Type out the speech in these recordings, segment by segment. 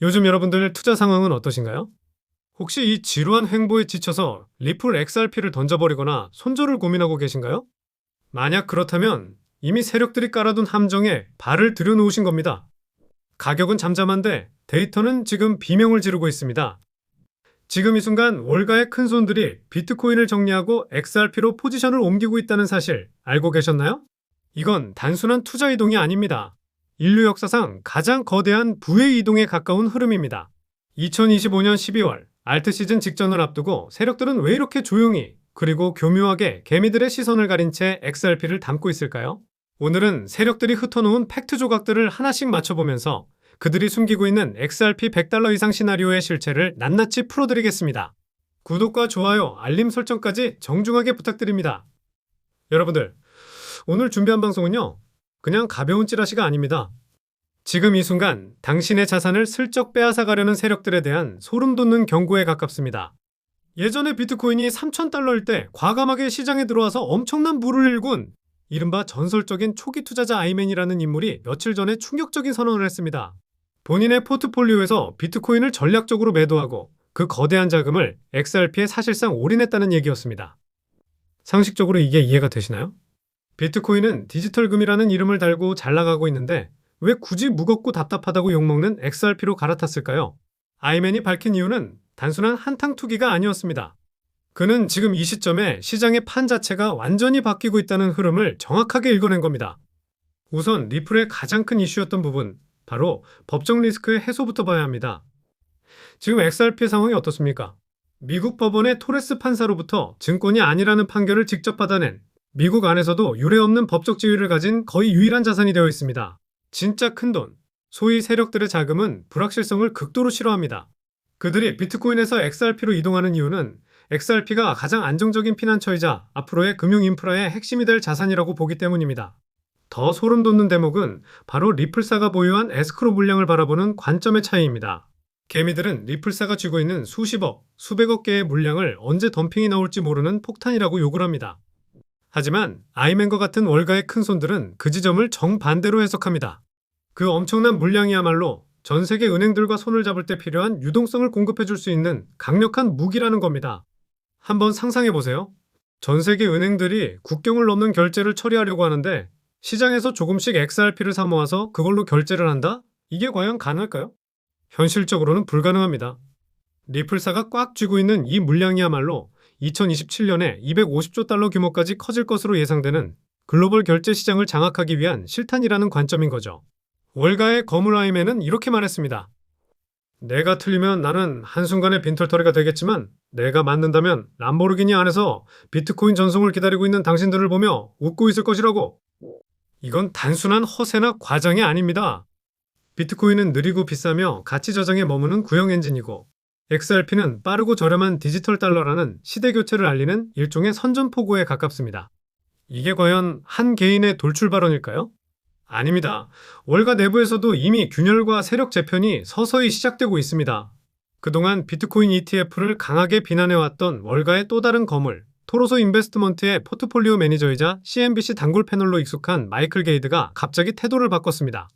요즘 여러분들 투자 상황은 어떠신가요? 혹시 이 지루한 횡보에 지쳐서 리플 XRP를 던져버리거나 손절을 고민하고 계신가요? 만약 그렇다면 이미 세력들이 깔아둔 함정에 발을 들여놓으신 겁니다. 가격은 잠잠한데 데이터는 지금 비명을 지르고 있습니다. 지금 이 순간 월가의 큰 손들이 비트코인을 정리하고 XRP로 포지션을 옮기고 있다는 사실 알고 계셨나요? 이건 단순한 투자 이동이 아닙니다. 인류 역사상 가장 거대한 부의 이동에 가까운 흐름입니다. 2025년 12월 알트 시즌 직전을 앞두고 세력들은 왜 이렇게 조용히 그리고 교묘하게 개미들의 시선을 가린 채 XRP를 담고 있을까요? 오늘은 세력들이 흩어놓은 팩트 조각들을 하나씩 맞춰보면서 그들이 숨기고 있는 XRP 100달러 이상 시나리오의 실체를 낱낱이 풀어드리겠습니다. 구독과 좋아요, 알림 설정까지 정중하게 부탁드립니다. 여러분들, 오늘 준비한 방송은요, 그냥 가벼운 찌라시가 아닙니다. 지금 이 순간 당신의 자산을 슬쩍 빼앗아가려는 세력들에 대한 소름 돋는 경고에 가깝습니다. 예전에 비트코인이 3,000달러일 때 과감하게 시장에 들어와서 엄청난 부를 일군 이른바 전설적인 초기 투자자 아이맨이라는 인물이 며칠 전에 충격적인 선언을 했습니다. 본인의 포트폴리오에서 비트코인을 전략적으로 매도하고 그 거대한 자금을 XRP에 사실상 올인했다는 얘기였습니다. 상식적으로 이게 이해가 되시나요? 비트코인은 디지털 금이라는 이름을 달고 잘 나가고 있는데 왜 굳이 무겁고 답답하다고 욕먹는 XRP로 갈아탔을까요? 아이맨이 밝힌 이유는 단순한 한탕 투기가 아니었습니다. 그는 지금 이 시점에 시장의 판 자체가 완전히 바뀌고 있다는 흐름을 정확하게 읽어낸 겁니다. 우선 리플의 가장 큰 이슈였던 부분, 바로 법적 리스크의 해소부터 봐야 합니다. 지금 XRP 상황이 어떻습니까? 미국 법원의 토레스 판사로부터 증권이 아니라는 판결을 직접 받아낸 미국 안에서도 유례없는 법적 지위를 가진 거의 유일한 자산이 되어 있습니다. 진짜 큰돈, 소위 세력들의 자금은 불확실성을 극도로 싫어합니다. 그들이 비트코인에서 XRP로 이동하는 이유는 XRP가 가장 안정적인 피난처이자 앞으로의 금융 인프라의 핵심이 될 자산이라고 보기 때문입니다. 더 소름 돋는 대목은 바로 리플사가 보유한 에스크로 물량을 바라보는 관점의 차이입니다. 개미들은 리플사가 쥐고 있는 수십억, 수백억 개의 물량을 언제 덤핑이 나올지 모르는 폭탄이라고 욕을 합니다. 하지만 아이맨과 같은 월가의 큰손들은 그 지점을 정반대로 해석합니다. 그 엄청난 물량이야말로 전 세계 은행들과 손을 잡을 때 필요한 유동성을 공급해줄 수 있는 강력한 무기라는 겁니다. 한번 상상해보세요. 전 세계 은행들이 국경을 넘는 결제를 처리하려고 하는데 시장에서 조금씩 XRP를 사 모아서 그걸로 결제를 한다? 이게 과연 가능할까요? 현실적으로는 불가능합니다. 리플사가 꽉 쥐고 있는 이 물량이야말로 2027년에 250조 달러 규모까지 커질 것으로 예상되는 글로벌 결제 시장을 장악하기 위한 실탄이라는 관점인 거죠. 월가의 거물 아이맨은 이렇게 말했습니다. 내가 틀리면 나는 한순간에 빈털터리가 되겠지만 내가 맞는다면 람보르기니 안에서 비트코인 전송을 기다리고 있는 당신들을 보며 웃고 있을 것이라고. 이건 단순한 허세나 과장이 아닙니다. 비트코인은 느리고 비싸며 가치 저장에 머무는 구형 엔진이고 XRP는 빠르고 저렴한 디지털 달러라는 시대 교체를 알리는 일종의 선전포고에 가깝습니다. 이게 과연 한 개인의 돌출 발언일까요? 아닙니다. 월가 내부에서도 이미 균열과 세력 재편이 서서히 시작되고 있습니다. 그동안 비트코인 ETF를 강하게 비난해왔던 월가의 또 다른 거물, 토로소 인베스트먼트의 포트폴리오 매니저이자 CNBC 단골 패널로 익숙한 마이클 게이드가 갑자기 태도를 바꿨습니다.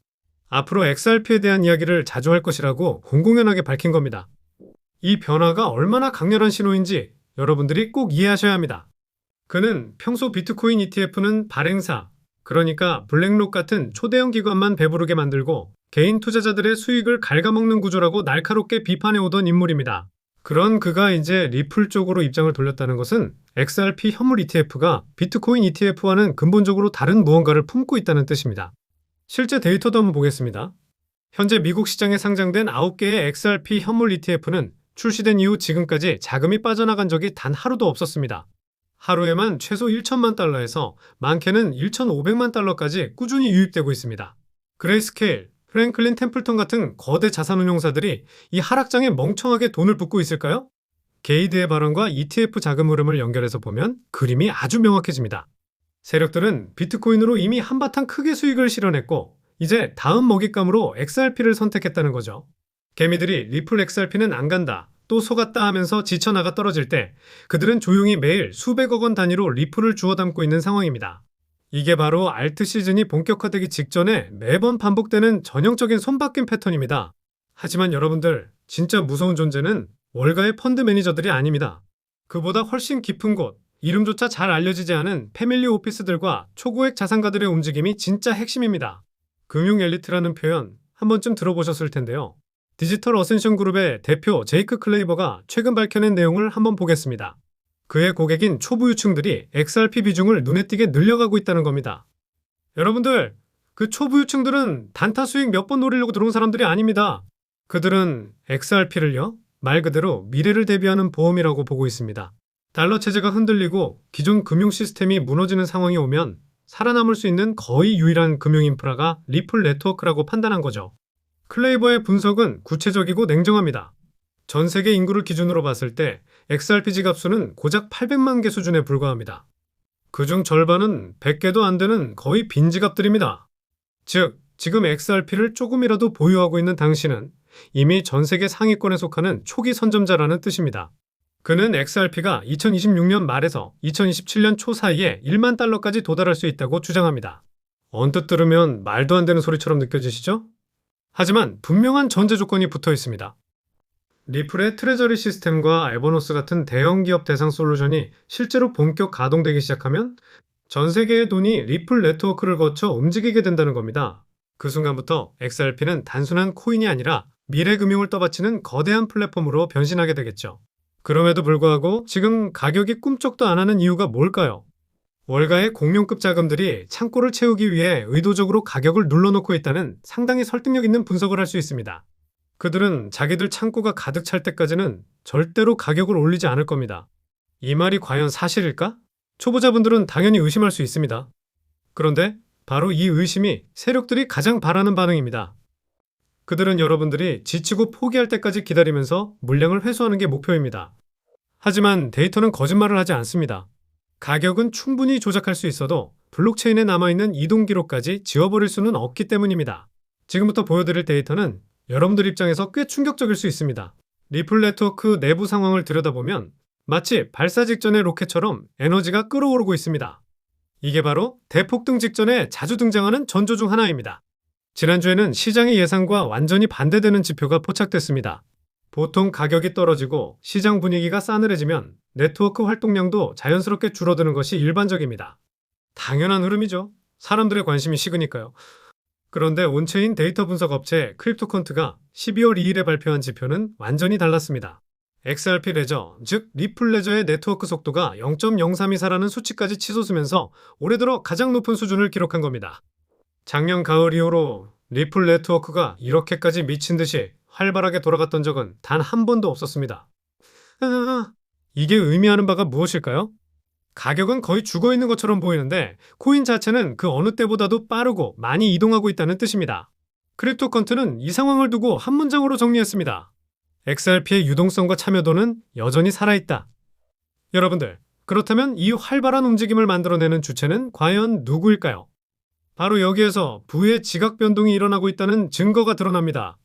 앞으로 XRP에 대한 이야기를 자주 할 것이라고 공공연하게 밝힌 겁니다. 이 변화가 얼마나 강렬한 신호인지 여러분들이 꼭 이해하셔야 합니다. 그는 평소 비트코인 ETF는 발행사, 그러니까 블랙록 같은 초대형 기관만 배부르게 만들고 개인 투자자들의 수익을 갉아먹는 구조라고 날카롭게 비판해오던 인물입니다. 그런 그가 이제 리플 쪽으로 입장을 돌렸다는 것은 XRP 현물 ETF가 비트코인 ETF와는 근본적으로 다른 무언가를 품고 있다는 뜻입니다. 실제 데이터도 한번 보겠습니다. 현재 미국 시장에 상장된 9개의 XRP 현물 ETF는 출시된 이후 지금까지 자금이 빠져나간 적이 단 하루도 없었습니다. 하루에만 최소 1천만 달러에서 많게는 1,500만 달러까지 꾸준히 유입되고 있습니다. 그레이스케일, 프랭클린 템플턴 같은 거대 자산운용사들이 이 하락장에 멍청하게 돈을 붓고 있을까요? 게이드의 발언과 ETF 자금 흐름을 연결해서 보면 그림이 아주 명확해집니다. 세력들은 비트코인으로 이미 한바탕 크게 수익을 실현했고 이제 다음 먹잇감으로 XRP를 선택했다는 거죠. 개미들이 리플 XRP는 안 간다, 또 속았다 하면서 지쳐나가 떨어질 때 그들은 조용히 매일 수백억 원 단위로 리플을 주워 담고 있는 상황입니다. 이게 바로 알트 시즌이 본격화되기 직전에 매번 반복되는 전형적인 손바뀜 패턴입니다. 하지만 여러분들, 진짜 무서운 존재는 월가의 펀드 매니저들이 아닙니다. 그보다 훨씬 깊은 곳, 이름조차 잘 알려지지 않은 패밀리 오피스들과 초고액 자산가들의 움직임이 진짜 핵심입니다. 금융 엘리트라는 표현 한 번쯤 들어보셨을 텐데요. 디지털 어센션 그룹의 대표 제이크 클레이버가 최근 밝혀낸 내용을 한번 보겠습니다. 그의 고객인 초부 유층들이 XRP 비중을 눈에 띄게 늘려가고 있다는 겁니다. 여러분들, 그 초부 유층들은 단타 수익 몇 번 노리려고 들어온 사람들이 아닙니다. 그들은 XRP를요, 말 그대로 미래를 대비하는 보험이라고 보고 있습니다. 달러 체제가 흔들리고 기존 금융 시스템이 무너지는 상황이 오면 살아남을 수 있는 거의 유일한 금융 인프라가 리플 네트워크라고 판단한 거죠. 클레이버의 분석은 구체적이고 냉정합니다. 전 세계 인구를 기준으로 봤을 때 XRP 지갑 수는 고작 800만 개 수준에 불과합니다. 그중 절반은 100개도 안 되는 거의 빈 지갑들입니다. 즉, 지금 XRP를 조금이라도 보유하고 있는 당신은 이미 전 세계 상위권에 속하는 초기 선점자라는 뜻입니다. 그는 XRP가 2026년 말에서 2027년 초 사이에 1만 달러까지 도달할 수 있다고 주장합니다. 언뜻 들으면 말도 안 되는 소리처럼 느껴지시죠? 하지만 분명한 전제 조건이 붙어 있습니다. 리플의 트레저리 시스템과 에버노스 같은 대형 기업 대상 솔루션이 실제로 본격 가동되기 시작하면 전 세계의 돈이 리플 네트워크를 거쳐 움직이게 된다는 겁니다. 그 순간부터 XRP는 단순한 코인이 아니라 미래 금융을 떠받치는 거대한 플랫폼으로 변신하게 되겠죠. 그럼에도 불구하고 지금 가격이 꿈쩍도 안 하는 이유가 뭘까요? 월가의 공룡급 자금들이 창고를 채우기 위해 의도적으로 가격을 눌러놓고 있다는 상당히 설득력 있는 분석을 할 수 있습니다. 그들은 자기들 창고가 가득 찰 때까지는 절대로 가격을 올리지 않을 겁니다. 이 말이 과연 사실일까? 초보자분들은 당연히 의심할 수 있습니다. 그런데 바로 이 의심이 세력들이 가장 바라는 반응입니다. 그들은 여러분들이 지치고 포기할 때까지 기다리면서 물량을 회수하는 게 목표입니다. 하지만 데이터는 거짓말을 하지 않습니다. 가격은 충분히 조작할 수 있어도 블록체인에 남아있는 이동 기록까지 지워버릴 수는 없기 때문입니다. 지금부터 보여드릴 데이터는 여러분들 입장에서 꽤 충격적일 수 있습니다. 리플 네트워크 내부 상황을 들여다보면 마치 발사 직전의 로켓처럼 에너지가 끓어오르고 있습니다. 이게 바로 대폭등 직전에 자주 등장하는 전조 중 하나입니다. 지난주에는 시장의 예상과 완전히 반대되는 지표가 포착됐습니다. 보통 가격이 떨어지고 시장 분위기가 싸늘해지면 네트워크 활동량도 자연스럽게 줄어드는 것이 일반적입니다. 당연한 흐름이죠. 사람들의 관심이 식으니까요. 그런데 온체인 데이터 분석 업체 크립토컨트가 12월 2일에 발표한 지표는 완전히 달랐습니다. XRP 레저, 즉 리플 레저의 네트워크 속도가 0.032사라는 수치까지 치솟으면서 올해 들어 가장 높은 수준을 기록한 겁니다. 작년 가을 이후로 리플 네트워크가 이렇게까지 미친 듯이 활발하게 돌아갔던 적은 단 한 번도 없었습니다. 이게 의미하는 바가 무엇일까요? 가격은 거의 죽어 있는 것처럼 보이는데 코인 자체는 그 어느 때보다도 빠르고 많이 이동하고 있다는 뜻입니다. 크립토컨트는 이 상황을 두고 한 문장으로 정리했습니다. XRP의 유동성과 참여도는 여전히 살아있다. 여러분들, 그렇다면 이 활발한 움직임을 만들어내는 주체는 과연 누구일까요? 바로 여기에서 부의 지각 변동이 일어나고 있다는 증거가 드러납니다.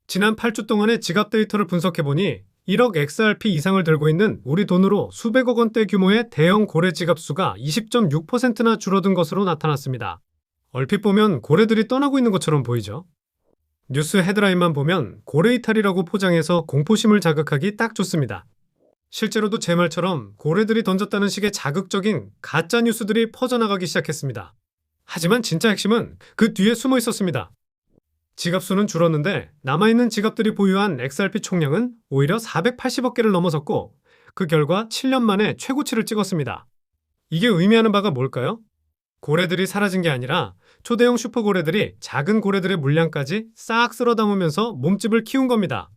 지난 8주 동안의 지갑 데이터를 분석해보니 1억 XRP 이상을 들고 있는 우리 돈으로 수백억 원대 규모의 대형 고래 지갑 수가 20.6%나 줄어든 것으로 나타났습니다. 얼핏 보면 고래들이 떠나고 있는 것처럼 보이죠? 뉴스 헤드라인만 보면 고래 이탈이라고 포장해서 공포심을 자극하기 딱 좋습니다. 실제로도 제 말처럼 고래들이 던졌다는 식의 자극적인 가짜 뉴스들이 퍼져나가기 시작했습니다. 하지만 진짜 핵심은 그 뒤에 숨어 있었습니다. 지갑 수는 줄었는데 남아있는 지갑들이 보유한 XRP 총량은 오히려 480억 개를 넘어섰고 그 결과 7년 만에 최고치를 찍었습니다. 이게 의미하는 바가 뭘까요? 고래들이 사라진 게 아니라 초대형 슈퍼고래들이 작은 고래들의 물량까지 싹 쓸어 담으면서 몸집을 키운 겁니다.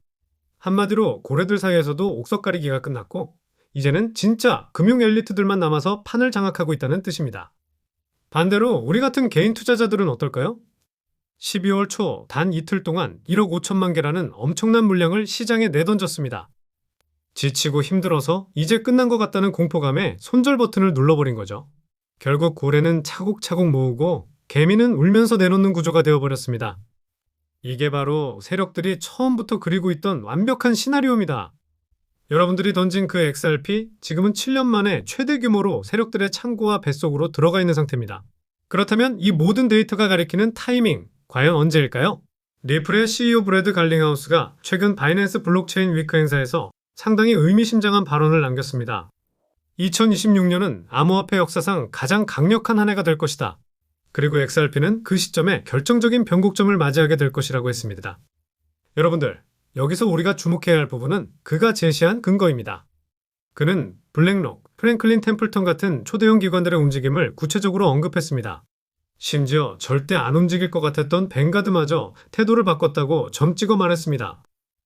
한마디로 고래들 사이에서도 옥석 가리기가 끝났고 이제는 진짜 금융 엘리트들만 남아서 판을 장악하고 있다는 뜻입니다. 반대로 우리 같은 개인 투자자들은 어떨까요? 12월 초 단 이틀 동안 1억 5천만 개라는 엄청난 물량을 시장에 내던졌습니다. 지치고 힘들어서 이제 끝난 것 같다는 공포감에 손절 버튼을 눌러버린 거죠. 결국 고래는 차곡차곡 모으고 개미는 울면서 내놓는 구조가 되어버렸습니다. 이게 바로 세력들이 처음부터 그리고 있던 완벽한 시나리오입니다. 여러분들이 던진 그 XRP, 지금은 7년 만에 최대 규모로 세력들의 창고와 뱃속으로 들어가 있는 상태입니다. 그렇다면 이 모든 데이터가 가리키는 타이밍, 과연 언제일까요? 리플의 CEO 브래드 갈링하우스가 최근 바이낸스 블록체인 위크 행사에서 상당히 의미심장한 발언을 남겼습니다. 2026년은 암호화폐 역사상 가장 강력한 한 해가 될 것이다. 그리고 XRP는 그 시점에 결정적인 변곡점을 맞이하게 될 것이라고 했습니다. 여러분들, 여기서 우리가 주목해야 할 부분은 그가 제시한 근거입니다. 그는 블랙록, 프랭클린 템플턴 같은 초대형 기관들의 움직임을 구체적으로 언급했습니다. 심지어 절대 안 움직일 것 같았던 뱅가드마저 태도를 바꿨다고 점 찍어 말했습니다.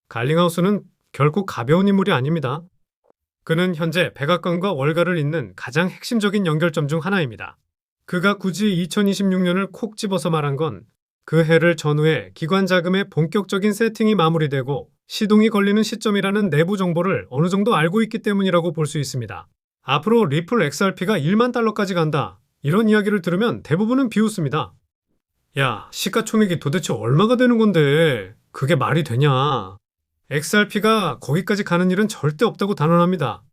갈링하우스는 결코 가벼운 인물이 아닙니다. 그는 현재 백악관과 월가를 잇는 가장 핵심적인 연결점 중 하나입니다. 그가 굳이 2026년을 콕 집어서 말한 건 그 해를 전후해 기관 자금의 본격적인 세팅이 마무리되고 시동이 걸리는 시점이라는 내부 정보를 어느 정도 알고 있기 때문이라고 볼 수 있습니다. 앞으로 리플 XRP가 1만 달러까지 간다. 이런 이야기를 들으면 대부분은 비웃습니다. 야, 시가총액이 도대체 얼마가 되는 건데 그게 말이 되냐. XRP가 거기까지 가는 일은 절대 없다고 단언합니다.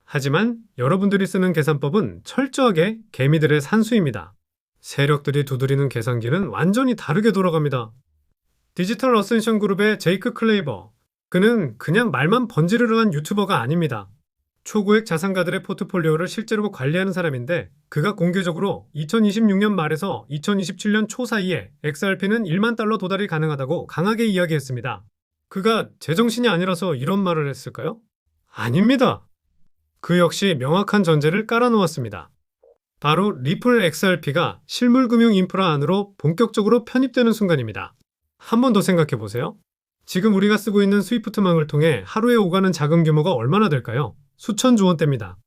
하지만 여러분들이 쓰는 계산법은 철저하게 개미들의 산수입니다. 세력들이 두드리는 계산기는 완전히 다르게 돌아갑니다. 디지털 어센션 그룹의 제이크 클레이버. 그는 그냥 말만 번지르르한 유튜버가 아닙니다. 초고액 자산가들의 포트폴리오를 실제로 관리하는 사람인데 그가 공개적으로 2026년 말에서 2027년 초 사이에 XRP는 1만 달러 도달이 가능하다고 강하게 이야기했습니다. 그가 제정신이 아니라서 이런 말을 했을까요? 아닙니다. 그 역시 명확한 전제를 깔아놓았습니다. 바로 리플 XRP가 실물금융 인프라 안으로 본격적으로 편입되는 순간입니다. 한 번 더 생각해 보세요. 지금 우리가 쓰고 있는 스위프트망을 통해 하루에 오가는 자금 규모가 얼마나 될까요? 수천조 원대입니다.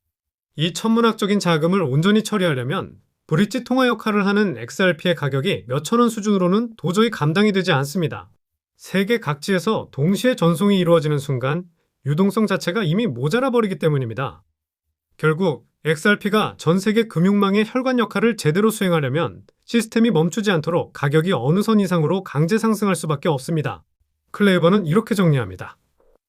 이 천문학적인 자금을 온전히 처리하려면 브릿지 통화 역할을 하는 XRP의 가격이 몇천 원 수준으로는 도저히 감당이 되지 않습니다. 세계 각지에서 동시에 전송이 이루어지는 순간 유동성 자체가 이미 모자라 버리기 때문입니다. 결국 XRP가 전 세계 금융망의 혈관 역할을 제대로 수행하려면 시스템이 멈추지 않도록 가격이 어느 선 이상으로 강제 상승할 수밖에 없습니다. 클레이버는 이렇게 정리합니다.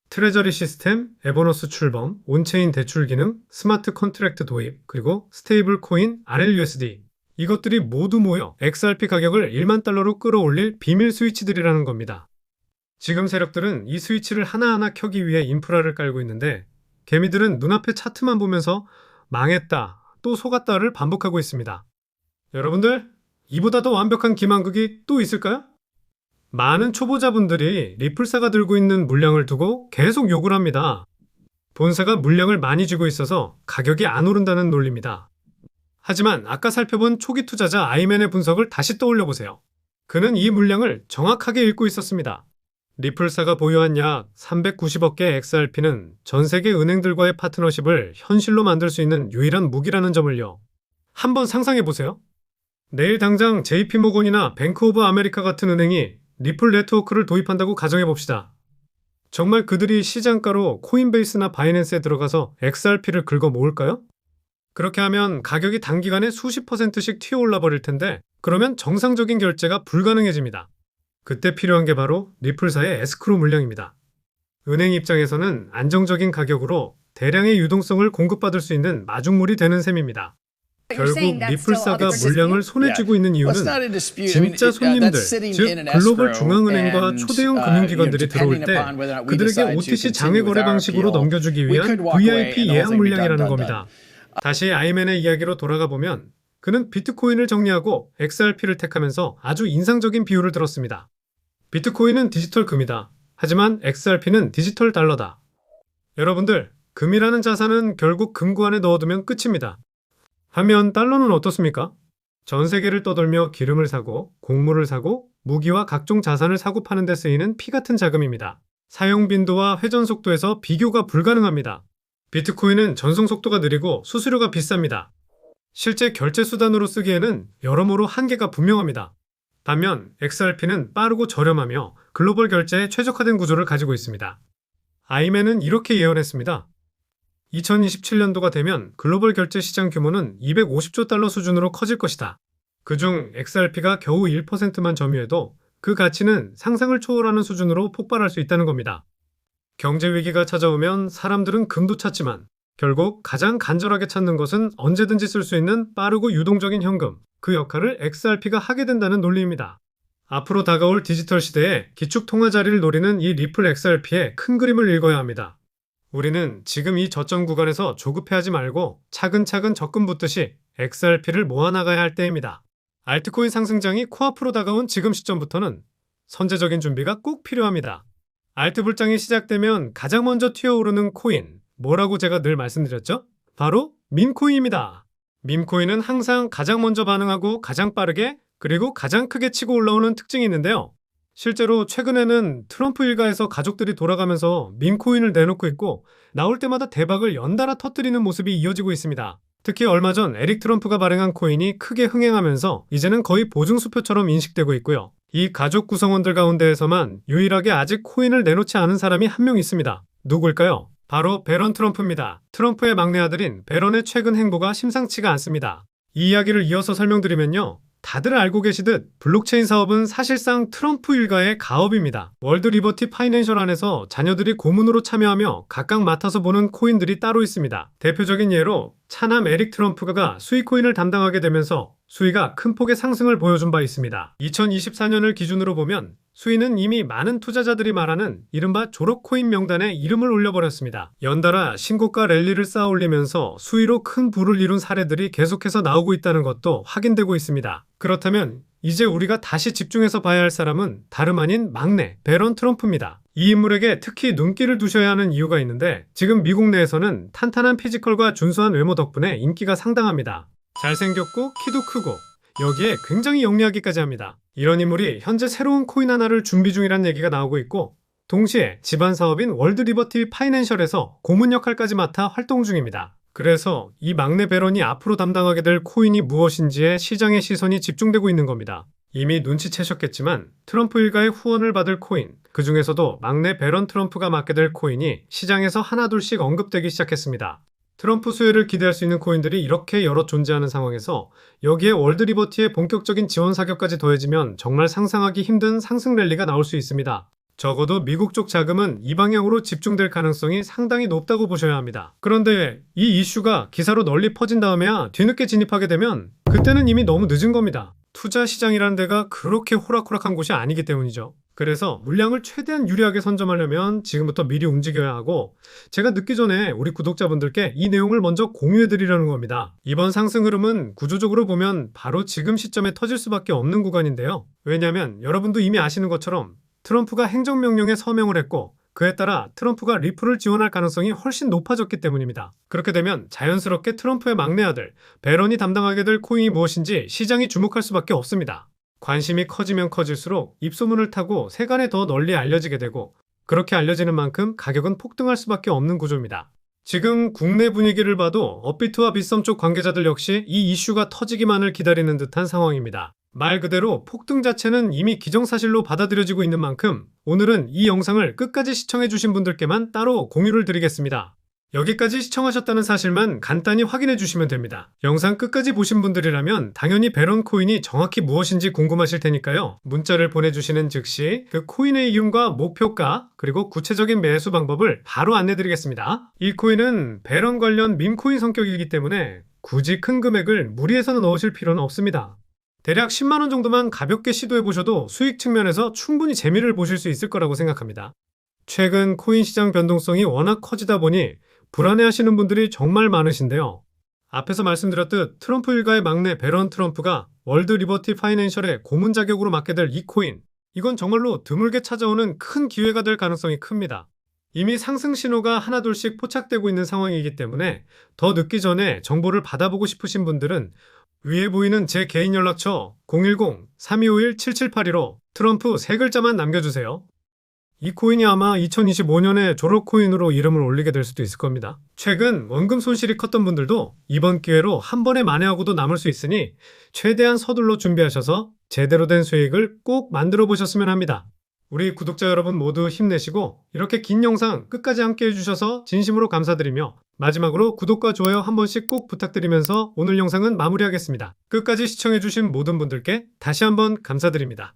트레저리 시스템, 에버너스 출범, 온체인 대출 기능, 스마트 컨트랙트 도입, 그리고 스테이블 코인 RLUSD. 이것들이 모두 모여 XRP 가격을 1만 달러로 끌어올릴 비밀 스위치들이라는 겁니다. 지금 세력들은 이 스위치를 하나하나 켜기 위해 인프라를 깔고 있는데 개미들은 눈앞의 차트만 보면서 망했다, 또 속았다를 반복하고 있습니다. 여러분들, 이보다 더 완벽한 기만극이 또 있을까요? 많은 초보자분들이 리플사가 들고 있는 물량을 두고 계속 욕을 합니다. 본사가 물량을 많이 쥐고 있어서 가격이 안 오른다는 논리입니다. 하지만 아까 살펴본 초기 투자자 아이맨의 분석을 다시 떠올려 보세요. 그는 이 물량을 정확하게 읽고 있었습니다. 리플사가 보유한 약 390억 개의 XRP는 전 세계 은행들과의 파트너십을 현실로 만들 수 있는 유일한 무기라는 점을요. 한번 상상해 보세요. 내일 당장 JP모건이나 뱅크 오브 아메리카 같은 은행이 리플 네트워크를 도입한다고 가정해 봅시다. 정말 그들이 시장가로 코인베이스나 바이낸스에 들어가서 XRP를 긁어 모을까요? 그렇게 하면 가격이 단기간에 수십 %씩 튀어올라 버릴 텐데 그러면 정상적인 결제가 불가능해집니다. 그때 필요한 게 바로 리플사의 에스크로 물량입니다. 은행 입장에서는 안정적인 가격으로 대량의 유동성을 공급받을 수 있는 마중물이 되는 셈입니다. 결국 리플사가 물량을 손에 쥐고 있는 이유는 진짜 손님들, 즉 글로벌 중앙은행과 초대형 금융기관들이 들어올 때 그들에게 OTC 장외 거래 방식으로 넘겨주기 위한 VIP 예약 물량이라는 겁니다. 다시 아이맨의 이야기로 돌아가 보면 그는 비트코인을 정리하고 XRP를 택하면서 아주 인상적인 비유를 들었습니다. 비트코인은 디지털 금이다. 하지만 XRP는 디지털 달러다. 여러분들, 금이라는 자산은 결국 금고 안에 넣어두면 끝입니다. 하면 달러는 어떻습니까? 전 세계를 떠돌며 기름을 사고 곡물을 사고 무기와 각종 자산을 사고 파는 데 쓰이는 피 같은 자금입니다. 사용 빈도와 회전 속도에서 비교가 불가능합니다. 비트코인은 전송 속도가 느리고 수수료가 비쌉니다. 실제 결제 수단으로 쓰기에는 여러모로 한계가 분명합니다. 반면 XRP는 빠르고 저렴하며 글로벌 결제에 최적화된 구조를 가지고 있습니다. 아이맨은 이렇게 예언했습니다. 2027년도가 되면 글로벌 결제 시장 규모는 250조 달러 수준으로 커질 것이다. 그중 XRP가 겨우 1%만 점유해도 그 가치는 상상을 초월하는 수준으로 폭발할 수 있다는 겁니다. 경제 위기가 찾아오면 사람들은 금도 찾지만 결국 가장 간절하게 찾는 것은 언제든지 쓸 수 있는 빠르고 유동적인 현금, 그 역할을 XRP가 하게 된다는 논리입니다. 앞으로 다가올 디지털 시대에 기축 통화 자리를 노리는 이 리플 XRP의 큰 그림을 읽어야 합니다. 우리는 지금 이 저점 구간에서 조급해하지 말고 차근차근 적금 붙듯이 XRP를 모아나가야 할 때입니다. 알트코인 상승장이 코앞으로 다가온 지금 시점부터는 선제적인 준비가 꼭 필요합니다. 알트 불장이 시작되면 가장 먼저 튀어오르는 코인, 뭐라고 제가 늘 말씀드렸죠? 바로 밈코인입니다. 밈코인은 항상 가장 먼저 반응하고 가장 빠르게 그리고 가장 크게 치고 올라오는 특징이 있는데요. 실제로 최근에는 트럼프 일가에서 가족들이 돌아가면서 밈코인을 내놓고 있고 나올 때마다 대박을 연달아 터뜨리는 모습이 이어지고 있습니다. 특히 얼마 전 에릭 트럼프가 발행한 코인이 크게 흥행하면서 이제는 거의 보증수표처럼 인식되고 있고요. 이 가족 구성원들 가운데에서만 유일하게 아직 코인을 내놓지 않은 사람이 한 명 있습니다. 누굴까요? 바로 배런 트럼프입니다. 트럼프의 막내 아들인 배런의 최근 행보가 심상치가 않습니다. 이 이야기를 이어서 설명드리면요. 다들 알고 계시듯 블록체인 사업은 사실상 트럼프 일가의 가업입니다. 월드 리버티 파이낸셜 안에서 자녀들이 고문으로 참여하며 각각 맡아서 보는 코인들이 따로 있습니다. 대표적인 예로 차남 에릭 트럼프가 수익 코인을 담당하게 되면서 수위가 큰 폭의 상승을 보여준 바 있습니다. 2024년을 기준으로 보면 수위는 이미 많은 투자자들이 말하는 이른바 졸업 코인 명단에 이름을 올려버렸습니다. 연달아 신고가 랠리를 쌓아 올리면서 수위로 큰 부를 이룬 사례들이 계속해서 나오고 있다는 것도 확인되고 있습니다. 그렇다면 이제 우리가 다시 집중해서 봐야 할 사람은 다름 아닌 막내 배런 트럼프입니다. 이 인물에게 특히 눈길을 두셔야 하는 이유가 있는데 지금 미국 내에서는 탄탄한 피지컬과 준수한 외모 덕분에 인기가 상당합니다. 잘생겼고 키도 크고 여기에 굉장히 영리하기까지 합니다. 이런 인물이 현재 새로운 코인 하나를 준비 중이라는 얘기가 나오고 있고 동시에 집안 사업인 월드 리버티 파이낸셜에서 고문 역할까지 맡아 활동 중입니다. 그래서 이 막내 배런이 앞으로 담당하게 될 코인이 무엇인지에 시장의 시선이 집중되고 있는 겁니다. 이미 눈치채셨겠지만 트럼프 일가의 후원을 받을 코인, 그 중에서도 막내 배런 트럼프가 맡게 될 코인이 시장에서 하나둘씩 언급되기 시작했습니다. 트럼프 수혜를 기대할 수 있는 코인들이 이렇게 여럿 존재하는 상황에서 여기에 월드 리버티의 본격적인 지원 사격까지 더해지면 정말 상상하기 힘든 상승 랠리가 나올 수 있습니다. 적어도 미국 쪽 자금은 이 방향으로 집중될 가능성이 상당히 높다고 보셔야 합니다. 그런데 이 이슈가 기사로 널리 퍼진 다음에야 뒤늦게 진입하게 되면 그때는 이미 너무 늦은 겁니다. 투자 시장이라는 데가 그렇게 호락호락한 곳이 아니기 때문이죠. 그래서 물량을 최대한 유리하게 선점하려면 지금부터 미리 움직여야 하고 제가 늦기 전에 우리 구독자분들께 이 내용을 먼저 공유해 드리려는 겁니다. 이번 상승 흐름은 구조적으로 보면 바로 지금 시점에 터질 수밖에 없는 구간인데요. 왜냐하면 여러분도 이미 아시는 것처럼 트럼프가 행정명령에 서명을 했고 그에 따라 트럼프가 리플을 지원할 가능성이 훨씬 높아졌기 때문입니다. 그렇게 되면 자연스럽게 트럼프의 막내 아들 배런이 담당하게 될 코인이 무엇인지 시장이 주목할 수밖에 없습니다. 관심이 커지면 커질수록 입소문을 타고 세간에 더 널리 알려지게 되고 그렇게 알려지는 만큼 가격은 폭등할 수밖에 없는 구조입니다. 지금 국내 분위기를 봐도 업비트와 빗썸 쪽 관계자들 역시 이 이슈가 터지기만을 기다리는 듯한 상황입니다. 말 그대로 폭등 자체는 이미 기정사실로 받아들여지고 있는 만큼 오늘은 이 영상을 끝까지 시청해주신 분들께만 따로 공유를 드리겠습니다. 여기까지 시청하셨다는 사실만 간단히 확인해 주시면 됩니다. 영상 끝까지 보신 분들이라면 당연히 배런 코인이 정확히 무엇인지 궁금하실 테니까요. 문자를 보내주시는 즉시 그 코인의 이윤과 목표가 그리고 구체적인 매수 방법을 바로 안내드리겠습니다. 이 코인은 배런 관련 밈코인 성격이기 때문에 굳이 큰 금액을 무리해서 넣으실 필요는 없습니다. 대략 10만원 정도만 가볍게 시도해보셔도 수익 측면에서 충분히 재미를 보실 수 있을 거라고 생각합니다. 최근 코인 시장 변동성이 워낙 커지다 보니 불안해하시는 분들이 정말 많으신데요. 앞에서 말씀드렸듯 트럼프 일가의 막내 배런 트럼프가 월드 리버티 파이낸셜의 고문 자격으로 맡게 될 이 코인, 이건 정말로 드물게 찾아오는 큰 기회가 될 가능성이 큽니다. 이미 상승 신호가 하나둘씩 포착되고 있는 상황이기 때문에 더 늦기 전에 정보를 받아보고 싶으신 분들은 위에 보이는 제 개인 연락처 010-3251-7782로 트럼프 세 글자만 남겨주세요. 이 코인이 아마 2025년에 졸업 코인으로 이름을 올리게 될 수도 있을 겁니다. 최근 원금 손실이 컸던 분들도 이번 기회로 한 번에 만회하고도 남을 수 있으니 최대한 서둘러 준비하셔서 제대로 된 수익을 꼭 만들어 보셨으면 합니다. 우리 구독자 여러분 모두 힘내시고 이렇게 긴 영상 끝까지 함께 해주셔서 진심으로 감사드리며 마지막으로 구독과 좋아요 한 번씩 꼭 부탁드리면서 오늘 영상은 마무리하겠습니다. 끝까지 시청해주신 모든 분들께 다시 한번 감사드립니다.